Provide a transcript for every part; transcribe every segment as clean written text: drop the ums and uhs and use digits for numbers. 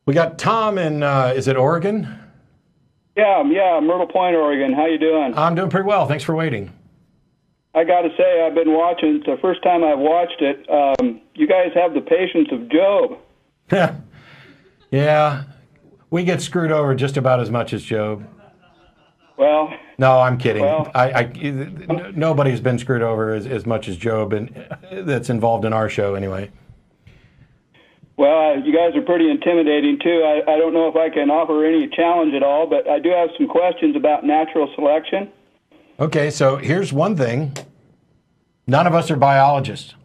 We got Tom in, is it Oregon? Yeah, Myrtle Point, Oregon. How you doing? I'm doing pretty well. Thanks for waiting. I got to say, I've been watching. It's the first time I've watched it. You guys have the patience of Job. Yeah, we get screwed over just about as much as Job. Well, no, I'm kidding. Well, nobody's been screwed over as much as Job, and that's involved in our show anyway. Well, you guys are pretty intimidating too. I don't know if I can offer any challenge at all, but I do have some questions about natural selection. Okay, so here's one thing. None of us are biologists.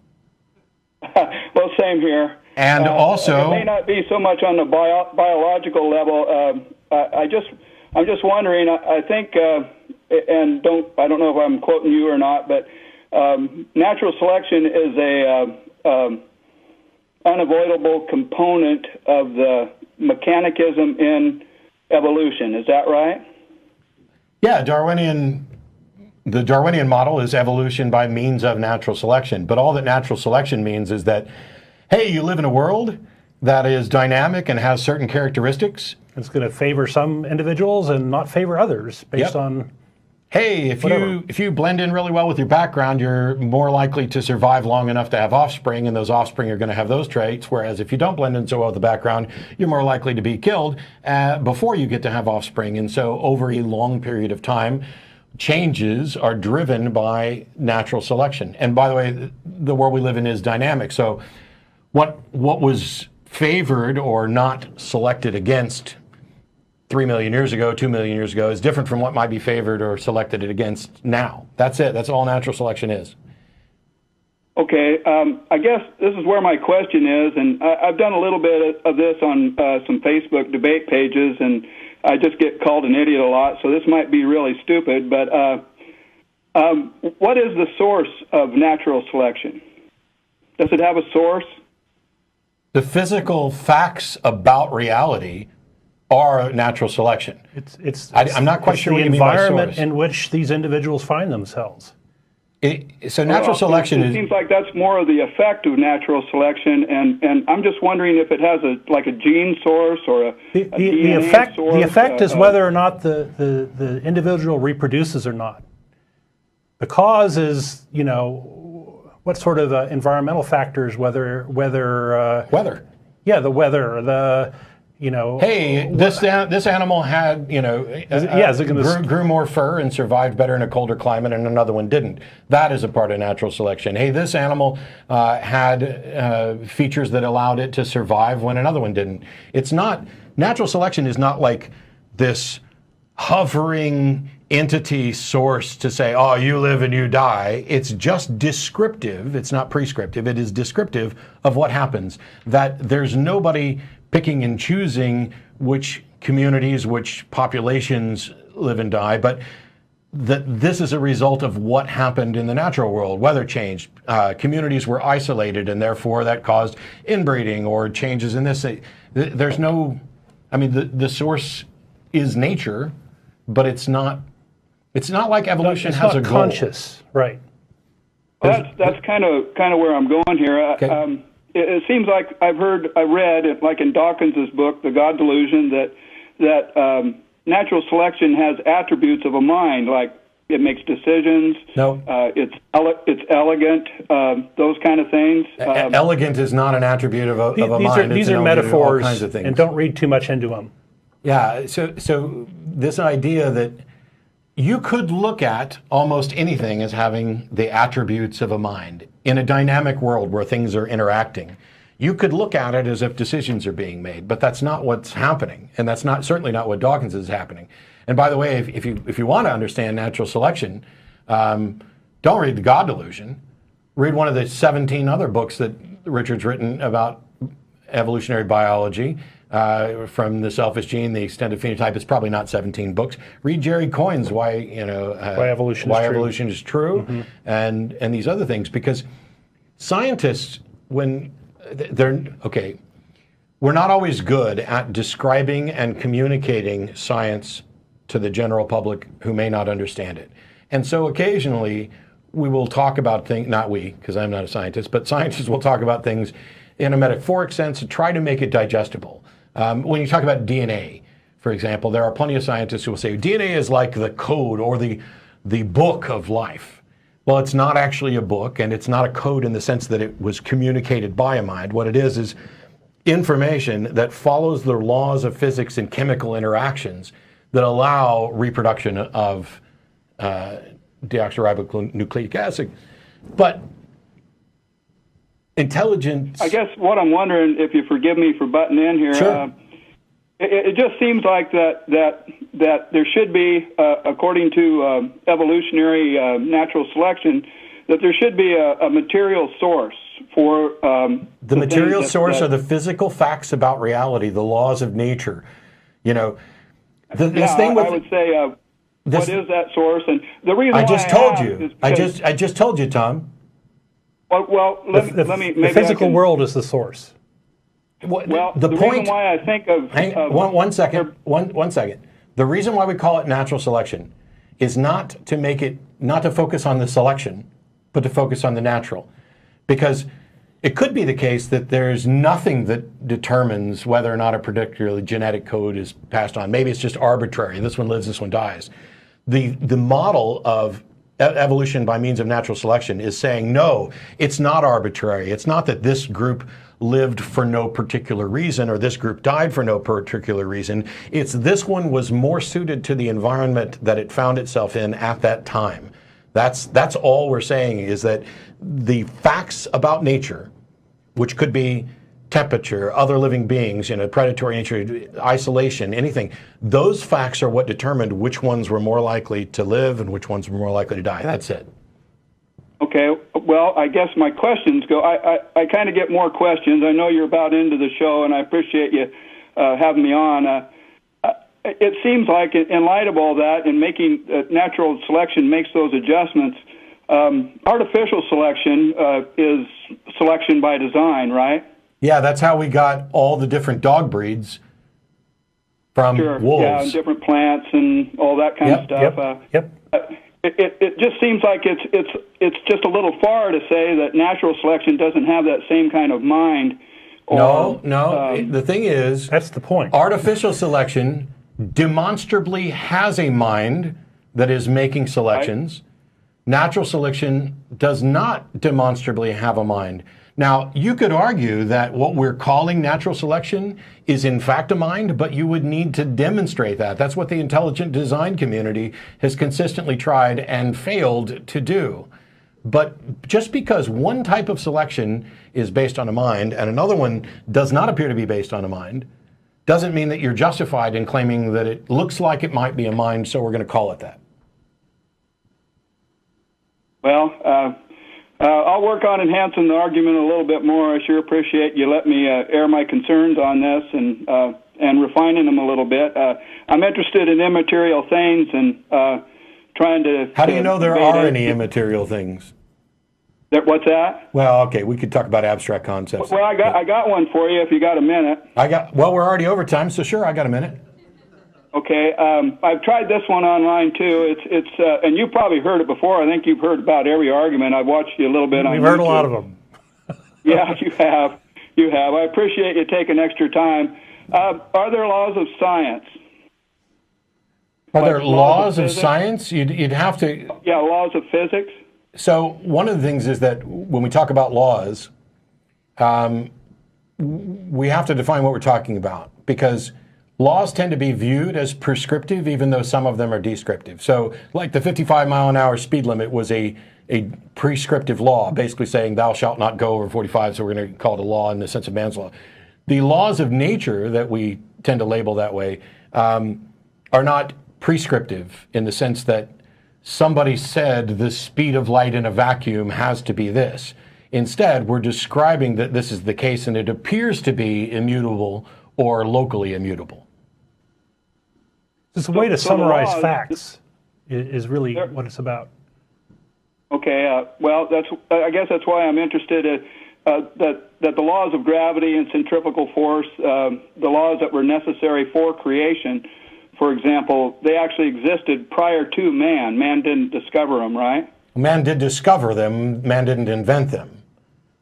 Well, same here. And also, it may not be so much on the biological level. I'm just wondering. I think, and I don't know if I'm quoting you or not, but natural selection is a unavoidable component of the mechanicism in evolution. Is that right? Yeah, the Darwinian model is evolution by means of natural selection. But all that natural selection means is that, hey, you live in a world that is dynamic and has certain characteristics. It's going to favor some individuals and not favor others based on... Hey, if you blend in really well with your background, you're more likely to survive long enough to have offspring, and those offspring are going to have those traits. Whereas if you don't blend in so well with the background, you're more likely to be killed before you get to have offspring. And so over a long period of time, changes are driven by natural selection. And by the way, the world we live in is dynamic. So what was favored or not selected against 3 million years ago, 2 million years ago, is different from what might be favored or selected against now. That's it. That's all natural selection is. Okay. I guess this is where my question is, and I've done a little bit of this on some Facebook debate pages, and I just get called an idiot a lot, so this might be really stupid, but what is the source of natural selection? Does it have a source? The physical facts about reality are natural selection. I'm not quite sure what you mean by source. The environment in which these individuals find themselves. So natural selection it seems like that's more of the effect of natural selection, and I'm just wondering if it has a gene source or a DNA source. The effect is whether or not the individual reproduces or not. The cause is, what sort of environmental factors, weather. Yeah, the weather, hey, this animal had, grew more fur and survived better in a colder climate, and another one didn't. That is a part of natural selection. Hey, this animal had features that allowed it to survive when another one didn't. It's not, natural selection is not like this hovering entity source to say, oh, you live and you die. It's just descriptive. It's not prescriptive. It is descriptive of what happens. That there's nobody picking and choosing which communities, which populations live and die, but that this is a result of what happened in the natural world. Weather changed, communities were isolated, and therefore that caused inbreeding or changes in this. There's no, the source is nature, but it's not like evolution has a goal. Conscious, right? Well, that's kind of where I'm going here. Okay. It seems like I read, like in Dawkins's book, The God Delusion, that natural selection has attributes of a mind, like it makes decisions. No. It's elegant, those kind of things. Elegant is not an attribute of a mind. These are metaphors, all kinds of things. And don't read too much into them. Yeah, so this idea that you could look at almost anything as having the attributes of a mind. In a dynamic world where things are interacting, you could look at it as if decisions are being made, but that's not what's happening, and that's certainly not what Dawkins is happening. And by the way, if you want to understand natural selection, don't read The God Delusion. Read one of the 17 other books that Richard's written about evolutionary biology. From The Selfish Gene, The Extended Phenotype. It's probably not 17 books. Read Jerry Coyne's Why Evolution is True, mm-hmm. and these other things, because scientists, when they're we're not always good at describing and communicating science to the general public who may not understand it. And so occasionally we will talk about things, not we, because I'm not a scientist, but scientists will talk about things in a metaphoric sense to try to make it digestible. When you talk about DNA, for example, there are plenty of scientists who will say DNA is like the code or the book of life. Well, it's not actually a book, and it's not a code in the sense that it was communicated by a mind. What it is information that follows the laws of physics and chemical interactions that allow reproduction of deoxyribonucleic acid. But intelligence... I guess what I'm wondering, if you forgive me for butting in here, sure. It just seems like that there should be, according to evolutionary natural selection, that there should be a material source for the material source are the physical facts about reality, the laws of nature. You know, this thing with I would say, what is that source? And the reason I just told you. I just told you, Tom. Well, let me. The physical world is the source. Well, the reason why I think of... One second. The reason why we call it natural selection is not to focus on the selection, but to focus on the natural. Because it could be the case that there's nothing that determines whether or not a particular genetic code is passed on. Maybe it's just arbitrary. This one lives, this one dies. The model of evolution by means of natural selection is saying, no, it's not arbitrary. It's not that this group lived for no particular reason or this group died for no particular reason. It's this one was more suited to the environment that it found itself in at that time. That's all we're saying, is that the facts about nature, which could be temperature, other living beings, predatory nature, isolation, anything, those facts are what determined which ones were more likely to live and which ones were more likely to die. That's it. Okay, well, I guess my questions go. I kind of get more questions. I know you're about into the show, and I appreciate you having me on. It seems like, in light of all that, and making natural selection makes those adjustments, artificial selection is selection by design, right? Yeah, that's how we got all the different dog breeds from wolves. Yeah, and different plants and all that kind of stuff. Yep. It just seems like it's just a little far to say that natural selection doesn't have that same kind of mind. No. The thing is, that's the point. Artificial selection demonstrably has a mind that is making selections. Right. Natural selection does not demonstrably have a mind. Now, you could argue that what we're calling natural selection is in fact a mind, but you would need to demonstrate that. That's what the intelligent design community has consistently tried and failed to do. But just because one type of selection is based on a mind and another one does not appear to be based on a mind, doesn't mean that you're justified in claiming that it looks like it might be a mind, so we're going to call it that. Well, I'll work on enhancing the argument a little bit more. I sure appreciate you letting me air my concerns on this and refining them a little bit. I'm interested in immaterial things and trying to... How do you know there are any immaterial things? What's that? Well, okay, we could talk about abstract concepts. Well, I got one for you if you got a minute. Well, we're already over time, so sure, I got a minute. Okay, I've tried this one online too. It's and you probably heard it before. I think you've heard about every argument. I've watched you a little bit on YouTube. We've heard a lot of them. Yeah, you have. I appreciate you taking extra time. Are there laws of science? Are there laws of science? You'd have to... Yeah, laws of physics. So one of the things is that when we talk about laws, we have to define what we're talking about, because laws tend to be viewed as prescriptive, even though some of them are descriptive. So like the 55-mile-an-hour speed limit was a prescriptive law, basically saying thou shalt not go over 45, so we're going to call it a law in the sense of man's law. The laws of nature that we tend to label that way are not prescriptive in the sense that somebody said the speed of light in a vacuum has to be this. Instead, we're describing that this is the case and it appears to be immutable or locally immutable. It's a way to summarize facts is really what it's about. Okay, well, I guess that's why I'm interested that the laws of gravity and centrifugal force, the laws that were necessary for creation, for example, they actually existed prior to man. Man didn't discover them, right? Man did discover them. Man didn't invent them,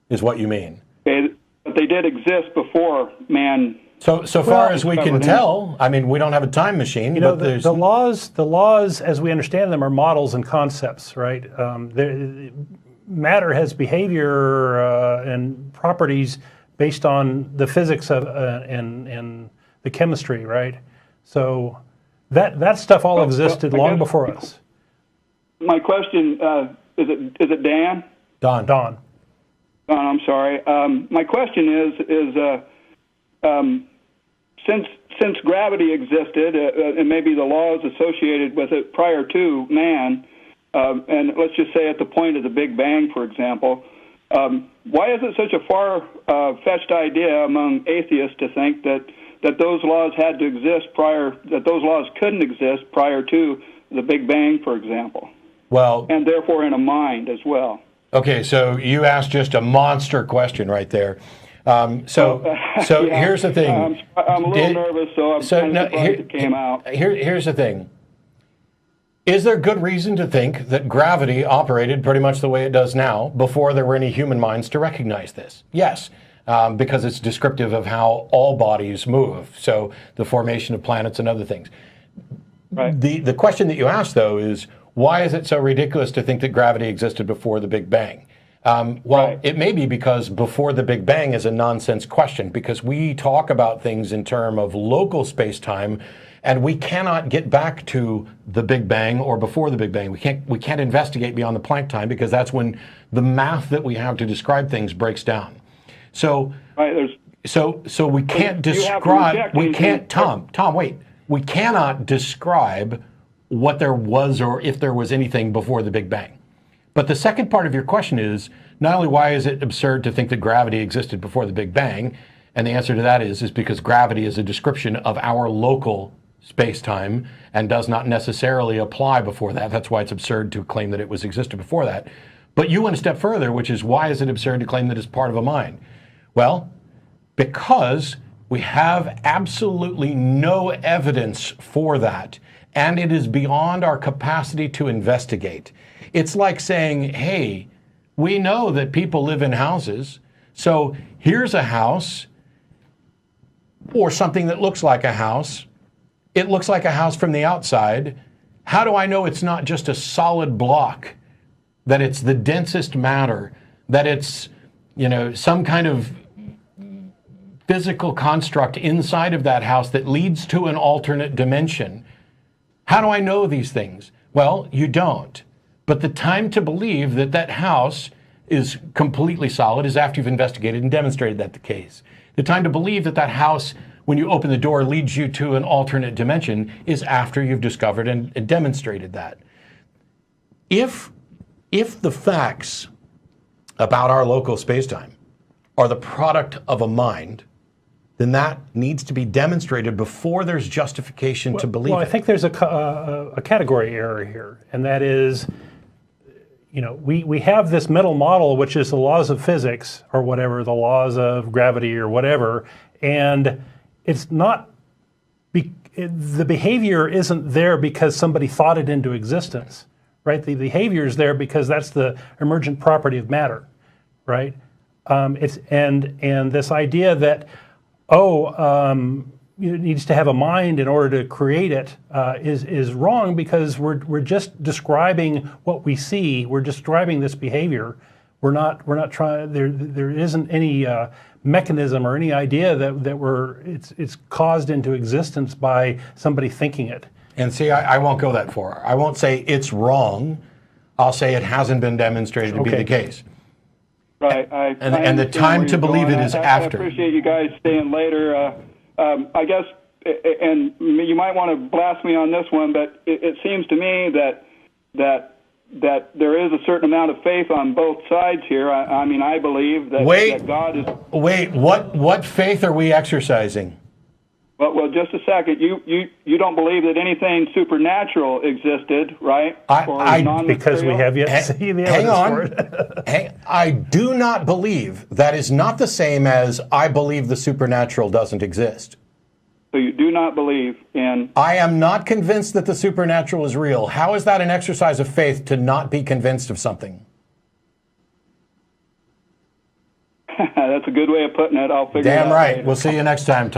is what you mean. Okay, but they did exist before man. So far as we can tell, I mean, we don't have a time machine. But the laws, as we understand them, are models and concepts, right? Matter has behavior and properties based on the physics of and the chemistry, right? So that stuff all existed long before us. My question is it Dan? Don. Don, I'm sorry. My question is since gravity existed and maybe the laws associated with it prior to man, and let's just say at the point of the Big Bang, for example, why is it such a far-fetched idea among atheists to think that those laws had to exist that those laws couldn't exist prior to the Big Bang, for example? Well, and therefore in a mind as well. Okay, so you asked just a monster question right there. Here's the thing. I'm a little nervous, so I'm kind of surprised it came out. Here's the thing. Is there good reason to think that gravity operated pretty much the way it does now before there were any human minds to recognize this? Yes, because it's descriptive of how all bodies move, so the formation of planets and other things. Right. The question that you asked, though, is why is it so ridiculous to think that gravity existed before the Big Bang? Well, it may be because before the Big Bang is a nonsense question, because we talk about things in terms of local space-time, and we cannot get back to the Big Bang or before the Big Bang. We can't investigate beyond the Planck time, because that's when the math that we have to describe things breaks down. So, so we can't describe. We can't. Tom, wait. We cannot describe what there was or if there was anything before the Big Bang. But the second part of your question is not only why is it absurd to think that gravity existed before the Big Bang, and the answer to that is because gravity is a description of our local space-time and does not necessarily apply before that. That's why it's absurd to claim that it was existed before that. But you went a step further, which is why is it absurd to claim that it's part of a mind? Well, because we have absolutely no evidence for that, and it is beyond our capacity to investigate. It's like saying, hey, we know that people live in houses, so here's a house or something that looks like a house. It looks like a house from the outside. How do I know it's not just a solid block, that it's the densest matter, that it's, some kind of physical construct inside of that house that leads to an alternate dimension? How do I know these things? Well, you don't. But the time to believe that that house is completely solid is after you've investigated and demonstrated that the case. The time to believe that that house, when you open the door, leads you to an alternate dimension is after you've discovered and demonstrated that. If the facts about our local spacetime are the product of a mind, then that needs to be demonstrated before there's justification to believe it. Well, I think there's a category error here, and that is, we have this mental model, which is the laws of physics or whatever, the laws of gravity or whatever, and it's not, the behavior isn't there because somebody thought it into existence, right? The behavior is there because that's the emergent property of matter, right? And this idea that, it needs to have a mind in order to create it is wrong, because we're just describing what we see. We're describing this behavior. We're not trying. There isn't any mechanism or any idea that it's caused into existence by somebody thinking it. And see, I won't go that far. I won't say it's wrong. I'll say it hasn't been demonstrated to be the case. Right. And the time to believe it is after. I appreciate you guys staying later. I guess, and you might want to blast me on this one, but it seems to me that there is a certain amount of faith on both sides here. I believe that God is. Wait, what faith are we exercising? Well, just a second. You don't believe that anything supernatural existed, right? Because we have yet to see the evidence for it. I do not believe. That is not the same as I believe the supernatural doesn't exist. So you do not believe in... I am not convinced that the supernatural is real. How is that an exercise of faith to not be convinced of something? That's a good way of putting it. I'll figure it out. Damn right. later. We'll see you next time, Tom.